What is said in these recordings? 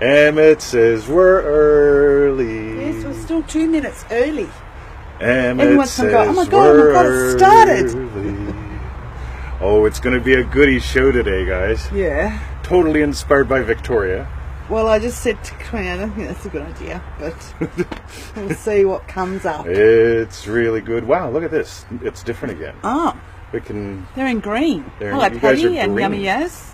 Emmett says we're early. Yes, we're still 2 minutes early. Emmett Everyone's says going to go, oh my God, it started. early. Oh, it's going to be a goodie show today, guys. Yeah. Totally inspired by Victoria. Well, I just said to Queen, I don't think that's a good idea, but we'll see what comes up. It's really good. Wow, look at this. It's different again. Oh, We can... they're in green. They're- Hello, you guys are Paddy and green. Yummy Yaz.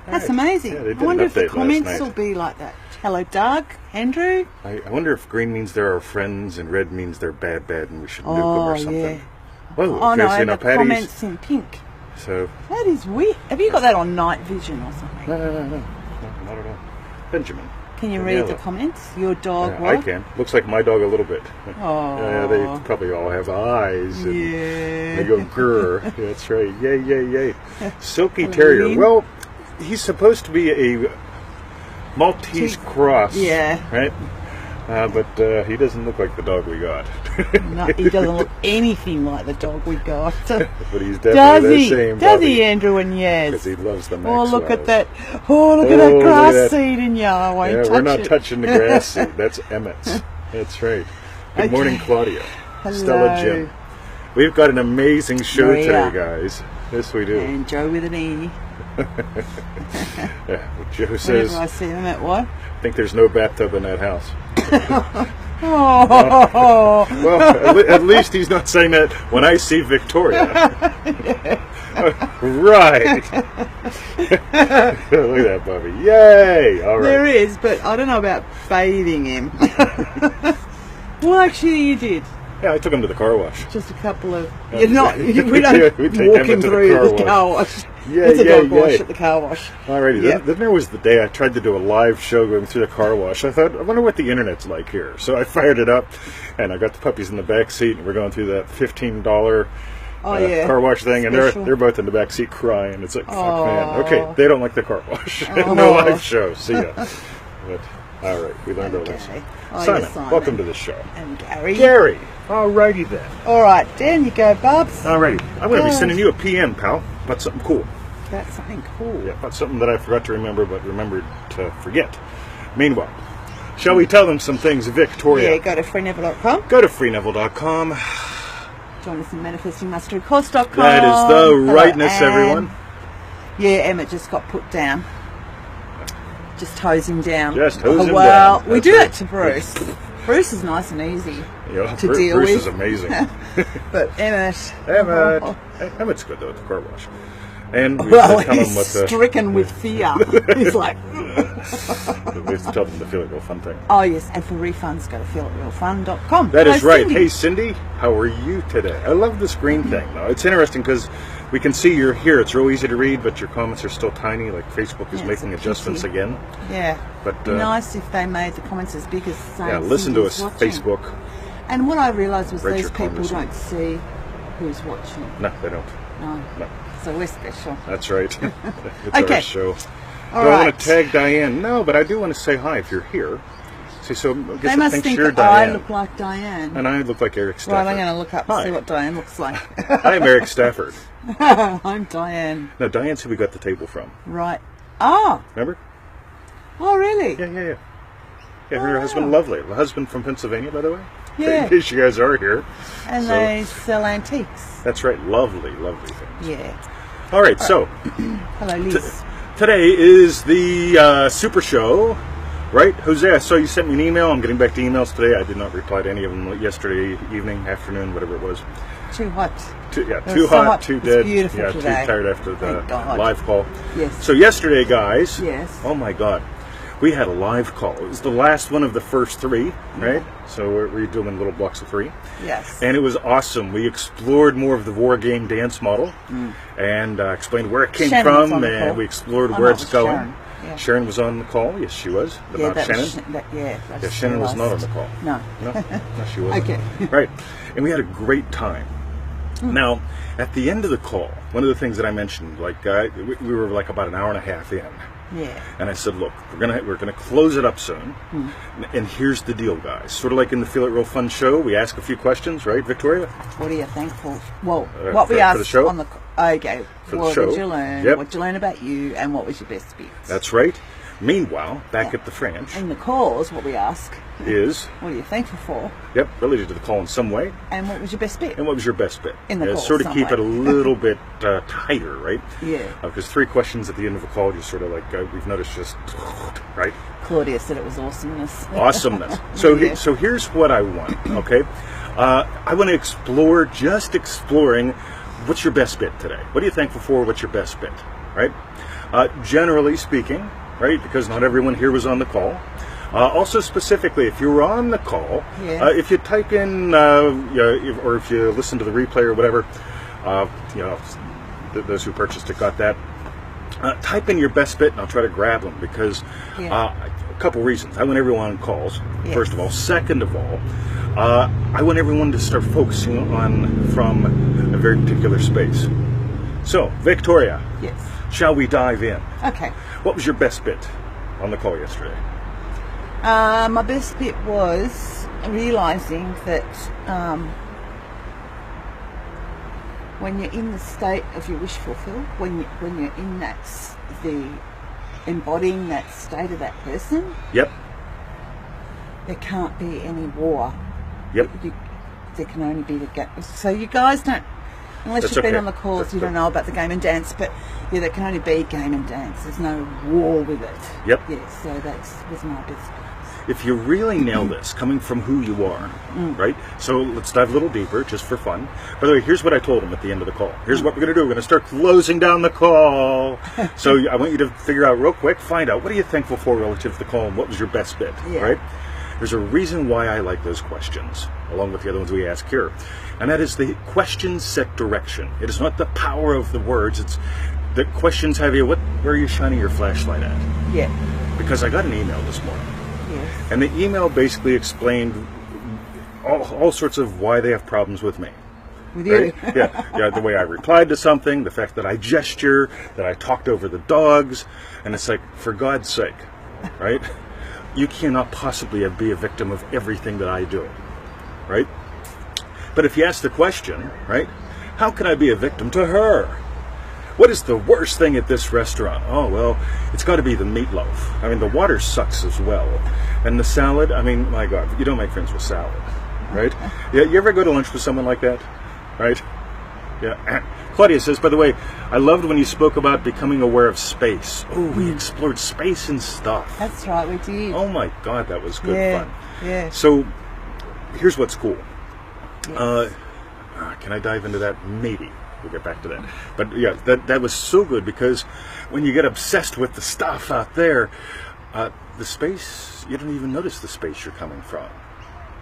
That's Right. amazing. Yeah, they did I wonder an if the update last comments night. will be like that. Hello, Doug, Andrew. I wonder if green means they're our friends and red means they're bad and we should nuke them Oh, or something. yeah. Whoa, Oh, you no, guys see and now the Paddy's... comments in pink. So, That is weird. Have you got that on night vision or something? no, not at all. Benjamin. Can you in read yellow. the comments? Your dog, Yeah, what? I can. Looks like my dog a little bit. Oh. Yeah, they probably all have eyes. And Yeah. they go grrr. That's right. Yay, yay, yay. Silky Hello, Terrier. Ian. Well, he's supposed to be a Maltese cross. Yeah. Right? But he doesn't look like the dog we got. No, he doesn't look anything like the dog we got. But he's definitely Does the he? same Does doggy. he, Andrew and Because he Yaz? loves the Oh, Maxwells. look at that. Oh, look at Oh, that look grass at that. seed in yellow. I won't Yeah, touch we're not it. touching the grass seed. That's Emmett's. That's right. Good Okay. morning, Claudia. Hello. Stella Jim. We've got an amazing show Maria. today, guys. Yes, we do. And Joe with an E. Yeah, Joe says, Whenever I see him at what? I think there's no bathtub in that house. Oh, Well, at least he's not saying that when I see Victoria. Right. Look at that, Bobby. Yay! All right. there is, but I don't know about bathing him. Well, actually, you did. Yeah, I took him to the car wash. Just a couple of. Yeah. You're not. We Yeah, don't we take walk Emma him to the through car the wash. car wash. Yeah, It's a yeah, dog wash yeah. at the car wash. Alrighty, Yep. then there was the day I tried to do a live show going through the car wash. I thought, I wonder what the internet's like here. So I fired it up, and I got the puppies in the back seat, and we're going through that $15 Oh, yeah. car wash thing, and Special. they're both in the back seat crying. It's like, fuck, man. Aw. Okay, they don't like the car wash. Oh. No live show. See ya. But all right, we learned our Okay. lesson. Oh, Simon, yes, Simon. welcome to the show. And Gary. Gary, alrighty then. All right, down you go, Bubs. Alrighty, I'm going to be Good. sending you a PM, pal, about something cool. That's something cool. Yeah, about something that I forgot to remember, but remembered to forget. Meanwhile, shall we tell them some things, Victoria? Yeah, go to freeneville.com. Go to freeneville.com. Join us in manifestingmasterycourse.com. That is the Hello, rightness, Anne. everyone. Yeah, Emma just got put down. Just hose him down. Just hose him well, down. we That's do right. it to Bruce. Bruce is nice and easy Yeah, to deal Bruce with. is amazing. But Emmett. Emmett. Oh, Emmett's good, though, at the car wash. And we well, have to tell he's them what the... stricken with fear. He's like, We have to tell them the Feel It Real Fun thing. oh yes, and for refunds, go to feelitrealfun.com. That is Hello, right. Cindy. Hey, Cindy, how are you today? I love this green thing, though. It's interesting because we can see you're here. It's real easy to read, but your comments are still tiny. Like Facebook is Yeah, it's making a adjustments pity. again. Yeah. But, Be nice if they made the comments as big as saying Yeah, listen to us, Cindy's watching. Facebook. And what I realised was Rate these your people comments. don't see who's watching. No, they don't. No. No, So we're special. that's right. It's Okay. our show. All Do I right. want to tag Diane? No, but I do want to say hi if you're here. See, so I guess They I must think think you're that I Diane. look like Diane. And I look like Eric Right, Stafford. I'm going to look up Hi. and see what Diane looks like. I'm Eric Stafford. I'm Diane. No, Diane's who we got the table from. Right. Oh. Remember? Oh, really? Yeah. Yeah, her husband, Lovely. The husband from Pennsylvania, by the way. Yeah. In case you guys are here. And So- they sell antiques. That's right. Lovely things. Yeah. All right, so Hello, Liz. today is the Super Show, right? Jose, I saw you sent me an email. I'm getting back to emails today. I did not reply to any of them yesterday evening, afternoon, whatever it was. Too hot. Too was hot, so hot. too It's dead. beautiful yeah, today. too tired after the Thank God. live call. Yes. So yesterday, guys. Yes. Oh my God, we had a live call. It was the last one of the first three, right? So we're doing little blocks of three. Yes. And it was awesome. We explored more of the war game dance model and explained where it came Shannon was from, on the and call. we explored Oh, where no, it's it was going. Sharon. Yeah. Sharon was on the call. Yes, she was. But not that Shannon. was I just Shannon was not on realised. the call. No. No, she wasn't. Okay. Right. And we had a great time. Now, at the end of the call, one of the things that I mentioned, like we were like about an hour and a half in. Yeah. And I said, look, we're gonna close it up soon. And here's the deal, guys. Sort of like in the Feel It Real Fun show, we ask a few questions, right, Victoria? What are you thankful? Well, for what we the asked show? on the okay. For the What show. did you learn? Yep. What did you learn about you? And what was your best bits? That's right. Meanwhile, back at the French And the cause, what we ask, is, what are you thankful for? yep, related to the call in some way. And what was your best bit? And what was your best bit? In the call, sort of some keep way. it a little bit tighter, right? Yeah. Because 3 questions at the end of a call, just sort of like, we've noticed just, right? Claudia said it was awesomeness. Awesomeness. So, Yeah. so here's what I want, okay? I want to explore, just exploring, what's your best bit today? What are you thankful for? What's your best bit, right? Generally speaking, right, because not everyone here was on the call. Also specifically, if you were on the call, Yeah. if you type in, or if you listen to the replay or whatever, those who purchased it got that. Type in your best bit and I'll try to grab them because Yeah. a couple reasons. I want everyone on calls, Yes. first of all. Second of all, I want everyone to start focusing on from a very particular space. So, Victoria, Yes. shall we dive in? Okay. What was your best bit on the call yesterday? My best bit was realising that when you're in the state of your wish fulfilled, when you're in the embodying that state of that person, Yep. there can't be any war. Yep. There can only be the gap. So you guys don't, unless That's you've been okay. on the calls, That's you don't know about the game and dance. But yeah, there can only be game and dance. There's no war with it. Yep. Yeah. So that was my best bit. If you really nail this, coming from who you are, right? So let's dive a little deeper, just for fun. By the way, here's what I told him at the end of the call. Here's what we're going to do. We're going to start closing down the call. So I want you to figure out real quick, find out, what are you thankful for relative to the call and what was your best bit, Yeah. right? There's a reason why I like those questions, along with the other ones we ask here. And that is the questions set direction. It is not the power of the words. It's the questions have you, where are you shining your flashlight at? Yeah. Because I got an email this morning. Yes. And the email basically explained all sorts of why they have problems with me. With you. Right? Yeah, the way I replied to something, the fact that I gesture, that I talked over the dogs, and it's like, for God's sake, right? You cannot possibly be a victim of everything that I do, right? But if you ask the question, right, how can I be a victim to her? What is the worst thing at this restaurant? Oh, well, it's got to be the meatloaf. I mean, the water sucks as well. And the salad, I mean, my God, you don't make friends with salad, right? Yeah, you ever go to lunch with someone like that, right? Yeah. Claudia says, by the way, I loved when you spoke about becoming aware of space. Oh, we explored space and stuff. That's right, we did. Oh my God, that was good yeah. fun. Yeah. So, here's what's cool. Yes. Can I dive into that? Maybe. We'll get back to that. But yeah, that was so good because when you get obsessed with the stuff out there, the space, you don't even notice the space you're coming from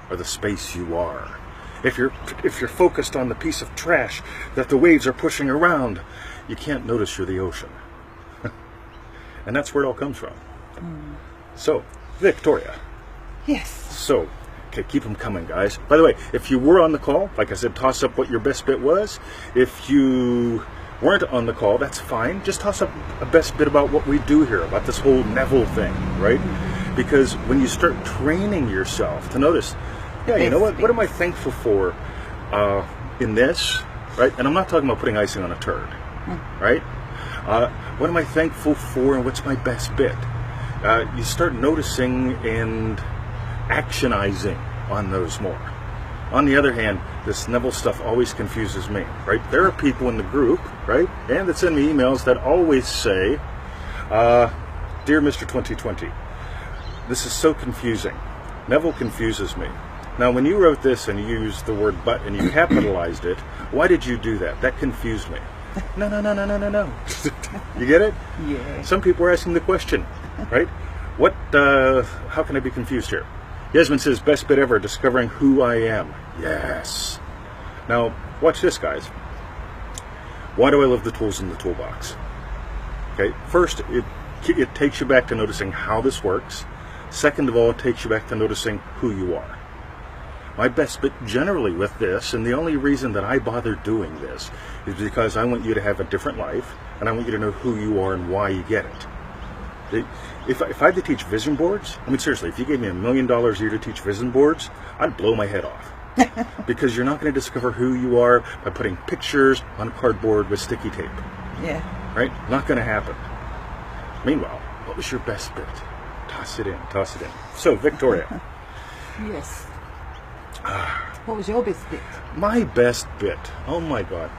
or the space you are. If you're focused on the piece of trash that the waves are pushing around, you can't notice you're the ocean. And that's where it all comes from. So, Victoria. Yes. So, okay, keep them coming, guys. By the way, if you were on the call, like I said, toss up what your best bit was. If you weren't on the call, that's fine. Just toss up a best bit about what we do here, about this whole Neville thing, right? Because when you start training yourself to notice, yeah, you know what am I thankful for in this, right? And I'm not talking about putting icing on a turd, right? What am I thankful for and what's my best bit? You start noticing and actionizing on those more. On the other hand, this Neville stuff always confuses me, right? There are people in the group, right, and that send me emails that always say, Dear Mr. 2020, this is so confusing. Neville confuses me. Now, when you wrote this and you used the word but and you capitalized it, why did you do that? That confused me. No. You get it? Yeah. Some people are asking the question, right? How can I be confused here? Yasmin says, best bit ever, discovering who I am. Yes. Now, watch this, guys. Why do I love the tools in the toolbox? Okay, first, it takes you back to noticing how this works. Second of all, it takes you back to noticing who you are. My best bit generally with this, and the only reason that I bother doing this, is because I want you to have a different life, and I want you to know who you are and why you get it. If I had to teach vision boards, I mean, seriously, if you gave me $1 million a year to teach vision boards, I'd blow my head off. Because you're not going to discover who you are by putting pictures on cardboard with sticky tape. Yeah. Right? Not going to happen. Meanwhile, What was your best bit? Toss it in. So, Victoria. Yes. What was your best bit? My best bit. Oh my God.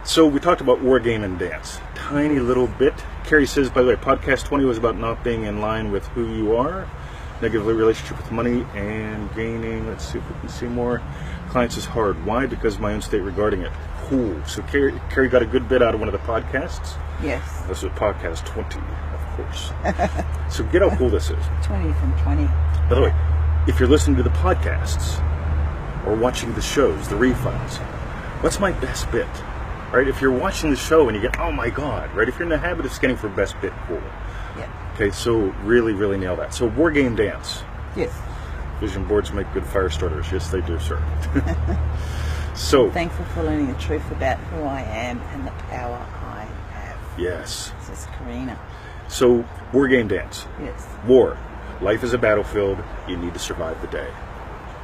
So we talked about war game and dance. Tiny little bit. Carrie says, by the way, podcast 20 was about not being in line with who you are. Negative relationship with money and gaining. Let's see if we can see more. Clients is hard. Why? Because of my own state regarding it. Cool. So Carrie got a good bit out of one of the podcasts. Yes. This was podcast 20, of course. So get how cool this is. 20 from 20. By the way, if you're listening to the podcasts or watching the shows, the refunds, what's my best bit? Right? If you're watching the show and you get, oh my God, right? If you're in the habit of scanning for best bit, cool. Yeah. Okay, so really, really nail that. So war game dance. Yes. Vision boards make good fire starters. Yes, they do, sir. So thankful for learning the truth about who I am and the power I have. yes. Says Karina. So war game dance. Yes. War. Life is a battlefield. You need to survive the day.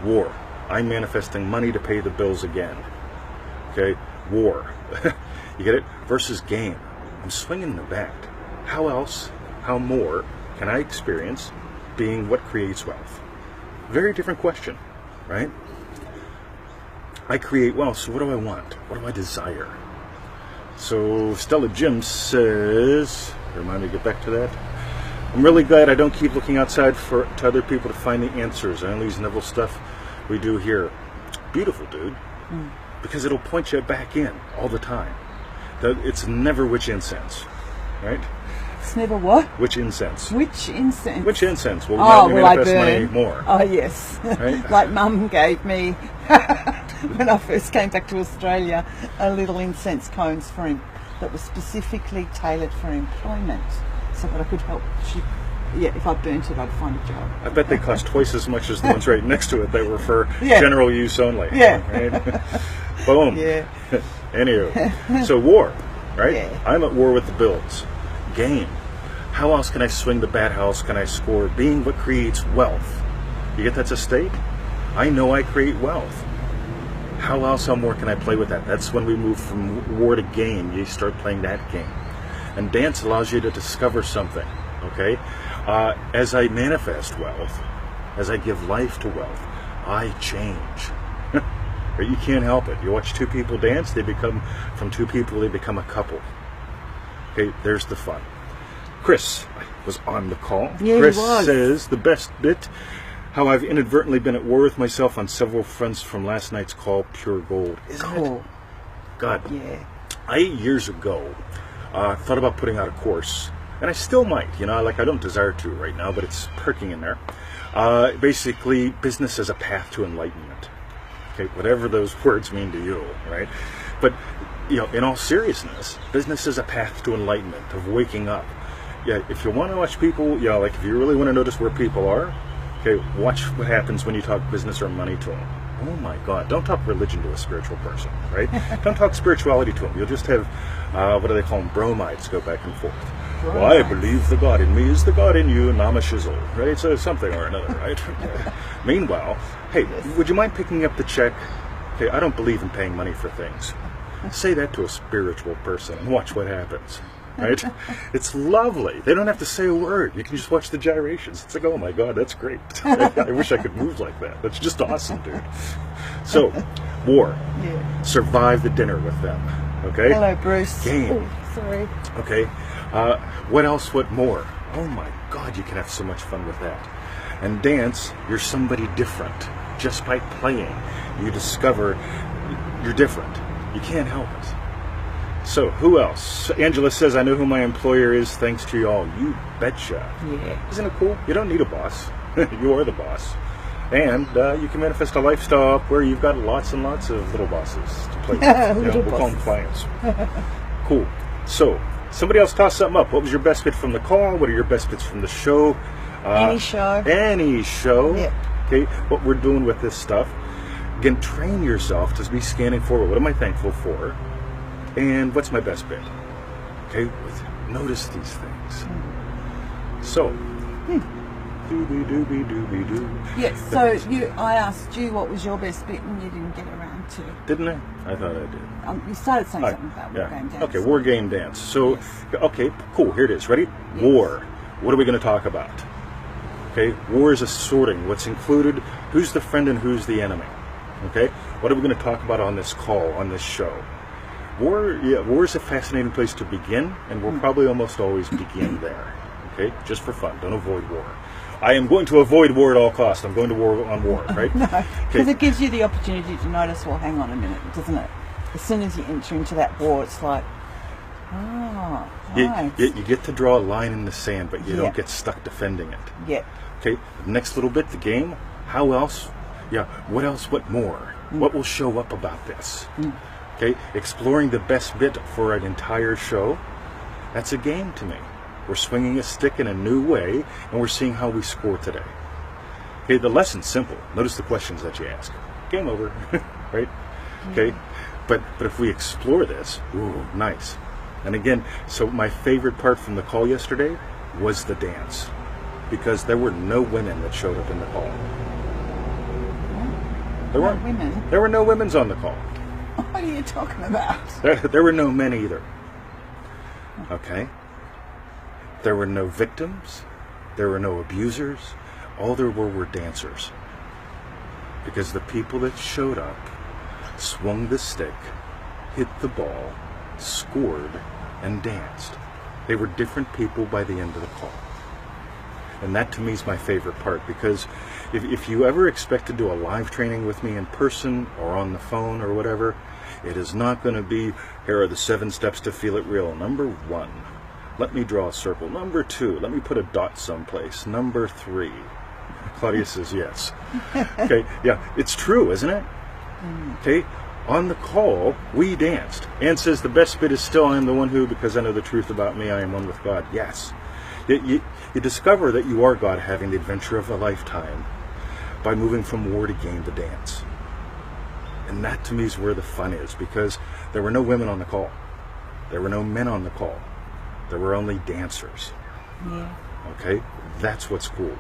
War. I'm manifesting money to pay the bills again. Okay? War. You get it? Versus game. I'm swinging the bat. How else, how more can I experience being what creates wealth? Very different question, right? I create wealth, so what do I want? What do I desire? So Stella Jim says, remind me to get back to that. I'm really glad I don't keep looking outside to other people to find the answers. I only use Neville stuff we do here. Beautiful, dude. Because it'll point you back in all the time. It's never which incense, right? It's never what? Which incense? Which incense? Which incense will I manifest burn. money more? Oh, yes. Right? Like Mum gave me, when I first came back to Australia, a little incense cones for him that was specifically tailored for employment so that I could help. If I burnt it, I'd find a job. I bet they cost twice as much as the ones right next to it that were for Yeah. general use only. Yeah. Right? Boom. Yeah. Anywho, so war, right? Yeah. I'm at war with the bills. Game. How else can I swing the bat? How else can I score? Being what creates wealth. You get that's a state? I know I create wealth. How else, how more can I play with that? That's when we move from war to game. You start playing that game. And dance allows you to discover something, okay? As I manifest wealth, as I give life to wealth, I change. You can't help it. You watch two people dance, from two people, they become a couple. Okay, there's the fun. Chris was on the call. Yeah, Chris he was. says, the best bit, how I've inadvertently been at war with myself on several fronts from last night's call, pure gold. Isn't it? Cool. God, Yeah. I, years ago, thought about putting out a course, and I still might, I don't desire to right now, but it's perking in there. Basically, business as a path to enlightenment. Okay, whatever those words mean to you, right? But, in all seriousness, business is a path to enlightenment, of waking up. Yeah, if you want to watch people, if you really want to notice where people are, okay, watch what happens when you talk business or money to them. Oh my God, don't talk religion to a spiritual person, right? Don't talk spirituality to them. You'll just have, what do they call them, bromides go back and forth. Well, I believe the God in me is the God in you, Nama Shizzle, right? So something or another, right? Meanwhile, hey, would you mind picking up the check? Okay, I don't believe in paying money for things. Say that to a spiritual person and watch what happens, right? It's lovely. They don't have to say a word. You can just watch the gyrations. It's like, oh my God, that's great. I wish I could move like that. That's just awesome, dude. So, war. Yeah. Survive the dinner with them, okay? Hello, Bruce. Game. Oh, sorry. Okay. What else? What more? Oh my God, you can have so much fun with that. And dance, you're somebody different. Just by playing, you discover you're different. You can't help it. So, who else? Angela says, I know who my employer is thanks to y'all. You betcha. Yeah. Isn't it cool? You don't need a boss. You are the boss. And you can manifest a lifestyle where you've got lots and lots of little bosses to play with. We'll call them clients. Cool. So, somebody else toss something up. What was your best bit from the call? What are your best bits from the show? Any show. Any show. Yeah. Okay, what we're doing with this stuff. Again, train yourself to be scanning forward. What am I thankful for? And what's my best bit? Okay, notice these things. So, doobie-doobie-doobie-doo. Yes, so I asked you what was your best bit and you didn't get around to it. Didn't I? I thought I did. You started saying All something right, about war game dance. Okay, war game dance. So, Yes. okay, cool. Here it is. Ready? Yes. War. What are we going to talk about? Okay, war is a sorting. What's included? Who's the friend and who's the enemy? Okay, what are we going to talk about on this call, on this show? War is a fascinating place to begin, and we'll probably almost always begin there. Okay, just for fun. Don't avoid war. I am going to avoid war at all costs. I'm going to war on war, right? No, because it gives you the opportunity to notice, well, hang on a minute, doesn't it? As soon as you enter into that war, it's like, oh, right. You get to draw a line in the sand, but you don't get stuck defending it. Yeah. Okay, the next little bit, the game, how else? Yeah, what else, what more? What will show up about this? Okay, exploring the best bit for an entire show, that's a game to me. We're swinging a stick in a new way, and we're seeing how we score today. Okay, the lesson's simple. Notice the questions that you ask. Game over, right? Okay, but if we explore this, ooh, nice. And again, so my favorite part from the call yesterday was the dance, because there were no women that showed up in the call. There weren't women. There were no women's on the call. What are you talking about? There were no men either. Okay. There were no victims. There were no abusers. All there were dancers. Because the people that showed up swung the stick, hit the ball, scored, and danced. They were different people by the end of the call. And that to me is my favorite part, because if you ever expect to do a live training with me in person or on the phone or whatever, it is not going to be, here are the 7 steps to feel it real. Number 1, let me draw a circle. Number 2, let me put a dot someplace. Number 3. Claudia says yes. Okay, yeah, it's true, isn't it? Okay, on the call, we danced. Anne says the best bit is still, I am the one who, because I know the truth about me, I am one with God. Yes. You discover that you are God having the adventure of a lifetime by moving from war to game to dance. And that to me is where the fun is, because there were no women on the call. There were no men on the call. There were only dancers. Yeah. Okay? That's what's cool.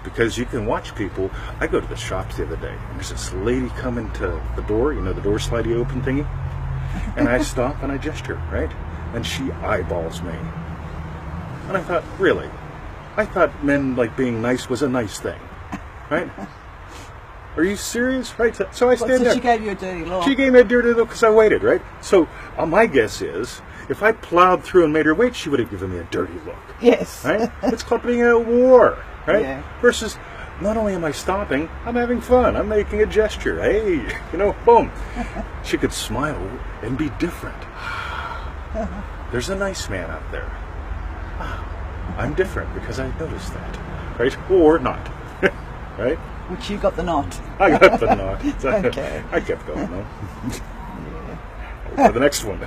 Because you can watch people. I go to the shops the other day, and there's this lady coming to the door, the door slidey open thingy. And I stop and I gesture, right? And she eyeballs me. And I thought, really? I thought men being nice was a nice thing, right? Are you serious? Right? So I stand there. So she gave you a dirty look. She gave me a dirty look because I waited, right? So my guess is, if I plowed through and made her wait, she would have given me a dirty look. Yes. Right? It's called being at war, right? Yeah. Versus, not only am I stopping, I'm having fun. I'm making a gesture. Hey, boom. She could smile and be different. There's a nice man out there. I'm different because I noticed that, right? Or not, right? Which you got the nod. I got the nod. Okay. I kept going, though. For the next one.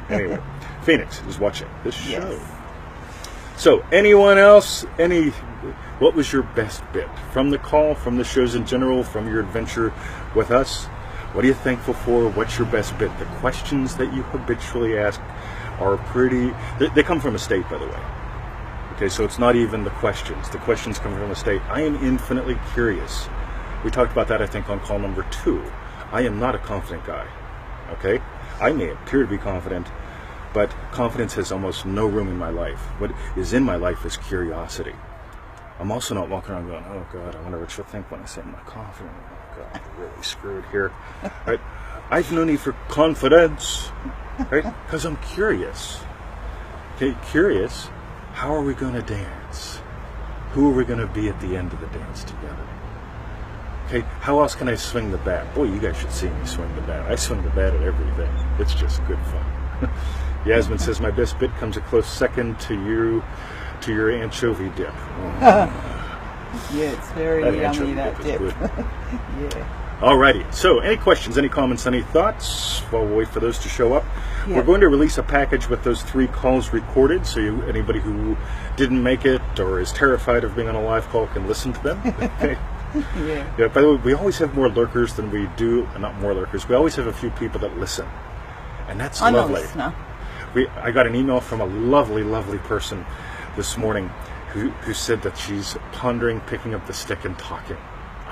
Anyway, Phoenix is watching this show. Yes. So, anyone else? What was your best bit from the call, from the shows in general, from your adventure with us? What are you thankful for? What's your best bit? The questions that you habitually ask are they come from a state, by the way. Okay, so it's not even the questions. The questions come from a state. I am infinitely curious. We talked about that, I think, on call number 2. I am not a confident guy. Okay? I may appear to be confident, but confidence has almost no room in my life. What is in my life is curiosity. I'm also not walking around going, oh God, I wonder what she'll think when I say I'm not confident. Oh God, I'm really screwed here. Right? I've no need for confidence, right? Because I'm curious. Okay, curious. How are we going to dance? Who are we going to be at the end of the dance together? Okay, how else can I swing the bat? Boy, you guys should see me swing the bat. I swing the bat at everything. It's just good fun. Yasmin says my best bit comes a close second to your anchovy dip. Yeah, it's very yummy, that dip. Yeah. Alrighty, so any questions, any comments, any thoughts? Well, we'll wait for those to show up. Yeah. We're going to release a package with those 3 calls recorded, so anybody who didn't make it or is terrified of being on a live call can listen to them. Okay. Yeah. By the way, we always have more lurkers than we do, not more lurkers, we always have a few people that listen. And that's I'm lovely. a listener. I got an email from a lovely, lovely person this morning who said that she's pondering picking up the stick and talking.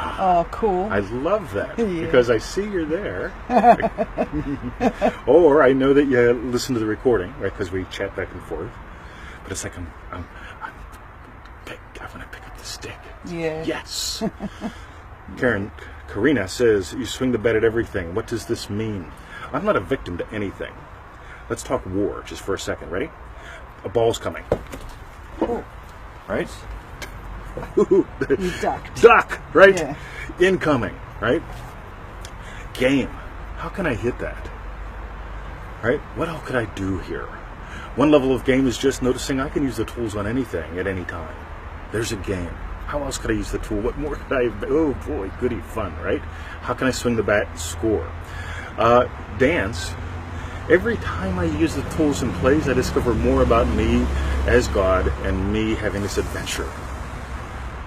Oh, cool. I love that Yeah. because I see you're there. Or I know that you listen to the recording, right? Because we chat back and forth. But it's like I'm the stick. Yeah. Yes. Karina says, you swing the bat at everything. What does this mean? I'm not a victim to anything. Let's talk war just for a second. Ready? A ball's coming. Oh, Right? you ducked. Duck, right? Yeah. Incoming, right? Game. How can I hit that? Right? What else could I do here? One level of game is just noticing I can use the tools on anything at any time. There's a game. How else could I use the tool? What more could I... Oh boy, goody fun, right? How can I swing the bat and score? Dance. Every time I use the tools and plays, I discover more about me as God and me having this adventure.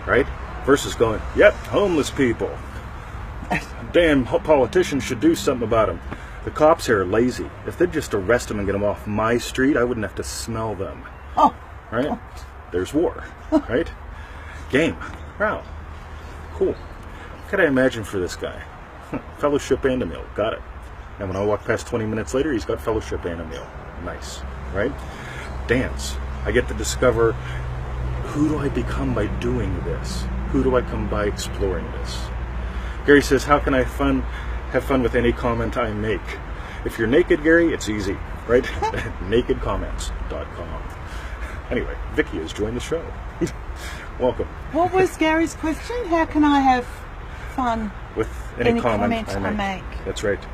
Right? Versus going, yep, homeless people. Damn politicians should do something about them. The cops here are lazy. If they'd just arrest them and get them off my street, I wouldn't have to smell them. Oh. Right? Oh. There's war. Right? Game. Wow. Cool. What could I imagine for this guy? Fellowship and a meal. Got it. And when I walk past 20 minutes later, he's got fellowship and a meal. Nice. Right? Dance. I get to discover, who do I become by doing this? Who do I come by exploring this? Gary says, how can I have fun with any comment I make? If you're naked, Gary, it's easy, right? Nakedcomments.com. Anyway, Vicky has joined the show. Welcome. What was Gary's question? How can I have fun With any comment I make? That's right.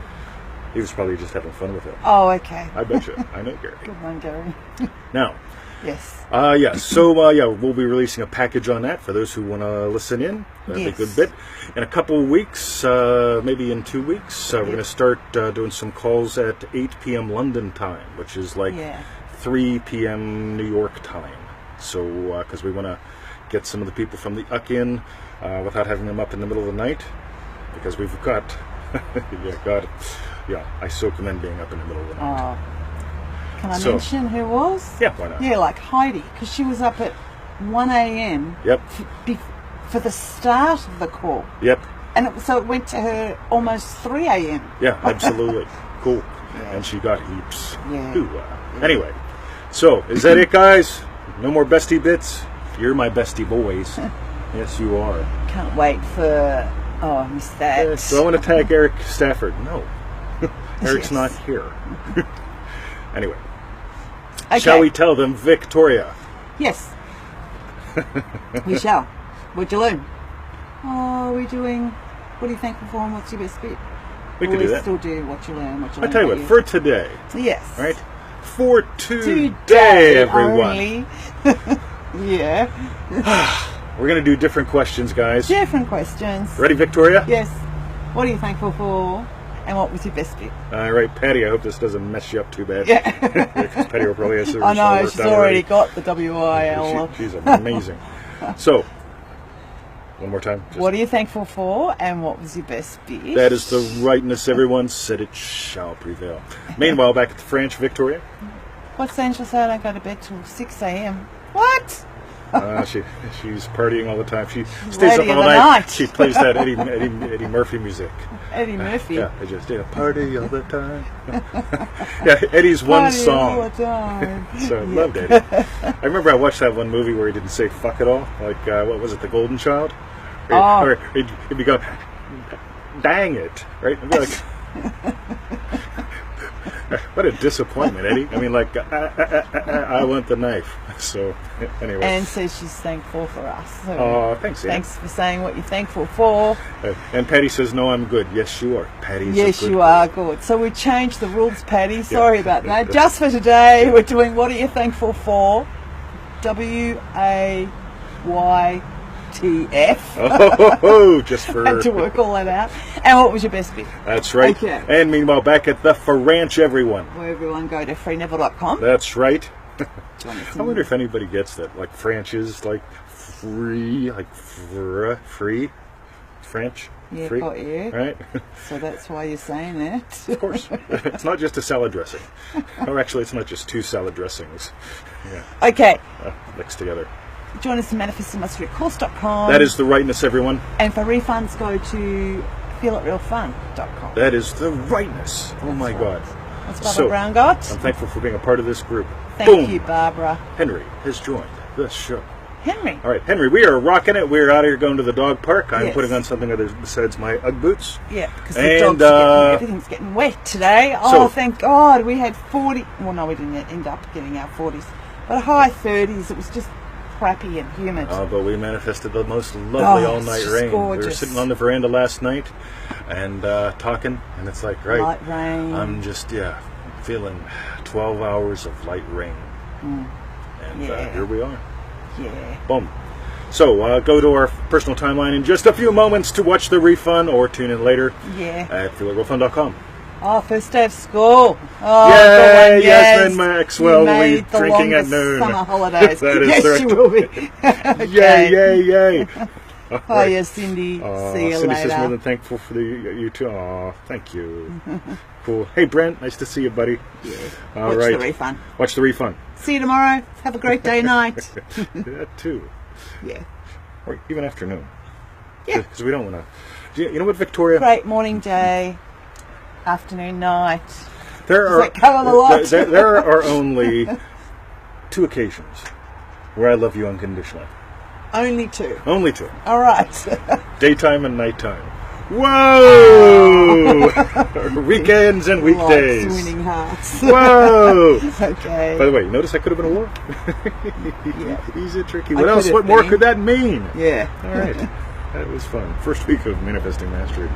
He was probably just having fun with it. Oh, okay. I bet you. I know Gary. Good one, Gary. Now, Yes. So we'll be releasing a package on that for those who want to listen in. That'd be a good bit. In a couple of weeks, maybe in 2 weeks, we're going to start doing some calls at 8 p.m. London time, which is like 3 p.m. New York time. So, because we want to get some of the people from the UC in without having them up in the middle of the night, because we've got, I so commend being up in the middle of the night. Oh. Can I mention who was? Yeah, why not? Yeah, like Heidi, because she was up at 1 a.m. Yep. For the start of the call. Yep. And so it went to her almost 3 a.m. Yeah, absolutely. Cool. Yeah. And she got heaps. Yeah. Yeah. Anyway, so is that it, guys? No more bestie bits? You're my bestie boys. Yes, you are. Can't wait for... Oh, I missed that. So I want to tag Eric Stafford. No. Eric's not here. Anyway. Okay. Shall we tell them Victoria? Yes. We shall. What'd you learn? Oh, we're doing... What are you thankful for and what's your best bit? We can do that. Still do what you learn, what you learn. I tell you what, for today. Yes. Right? For today, everyone. Only. Yeah. We're going to do different questions, guys. Different questions. Ready, Victoria? Yes. What are you thankful for? And what was your best bit? All right, Patty, I hope this doesn't mess you up too bad. Yeah. Because Patty will probably have I know, she's already got the WIL. She's amazing. So, one more time. What are you thankful for? And what was your best bit? That is the rightness, everyone said it shall prevail. Meanwhile, back at the French, Victoria. What's Angela say? I don't go to bed till 6 a.m. What? She's partying all the time. She stays up all night. She plays that Eddie Murphy music. Eddie Murphy. Yeah, I just did a party all the time. Yeah, Eddie's one party song. All the time. So I loved Eddie. I remember I watched that one movie where he didn't say fuck at all. Like, what was it, The Golden Child? Or he'd be going, dang it, right? I'd be like, what a disappointment, Eddie. I mean, like, I want the knife. So, anyway. Anne says she's thankful for us. So oh, thanks, Anne. thanks for saying what you're thankful for. And Patty says, no, I'm good. Yes, you are. Patty's yes, a good you girl. are good. So we changed the rules, Patty. Sorry about that. Just for today, we're doing What Are You Thankful For? WAYTF. Just for... Had to work all that out. And what was your best bit? That's right. Okay. And meanwhile, back at the French, everyone. Where everyone go to freeneville.com. That's right. I wonder if anybody gets that. Like French is like free, like free. French? Yeah, free. got you. Right? So that's why you're saying that. Of course. It's not just a salad dressing. Or actually, it's not just two salad dressings. Yeah. Okay. Mixed together. Join us at manifestingmasterycourse.com. That is the rightness, everyone. And for refunds, go to feelitrealfun.com. That is the rightness. Oh my God. That's Barbara Brown got. I'm thankful for being a part of this group. Thank you, Barbara. Henry has joined the show. Henry. All right, Henry, we are rocking it. We're out of here going to the dog park. I'm Yes. putting on something other besides my Ugg boots. Yeah, because And, everything's getting wet today. so- Oh, thank God. We had 40. Well, no, we didn't end up getting our 40s. But a high 30s. It was just crappy and humid. But we manifested the most lovely Oh, all-night it's just rain. We were gorgeous. sitting on the veranda last night and talking, and it's like, right, Light rain. I'm just, feeling 12 hours of light rain. And Yeah. here we are. Yeah. Boom. So go to our personal timeline in just a few moments to watch the refund or tune in later Yeah. at feelitrealfun.com. Oh, first day of school. Oh, Yay, good one, Yasmin Maxwell, You we made the drinking at longest noon. Summer holidays. That is yes, correct. you will be. Okay. Yay, yay, yay. All Oh, right. yes, Cindy. See you Cindy says more later. than thankful for you too. Aw, thank you. Cool. Hey, Brent, nice to see you, buddy. Yeah. All Watch right. the refund. Watch the refund. See you tomorrow. Have a great day, night. That too. Yeah. Or even afternoon. Yeah. Because we don't want to. You know what, Victoria? Great morning, day. Afternoon, night. There Does are that cover the lot? there are only 2 occasions where I love you unconditionally. Only 2. Only 2. All right. Daytime and nighttime. Whoa! Weekends and weekdays. Lots winning hearts. Whoa! Okay. By the way, notice I could have been a wolf. Yeah. Easy, tricky. I What could else? have What more been. could that mean? Yeah. All right. That was fun. First week of Manifesting Mastery.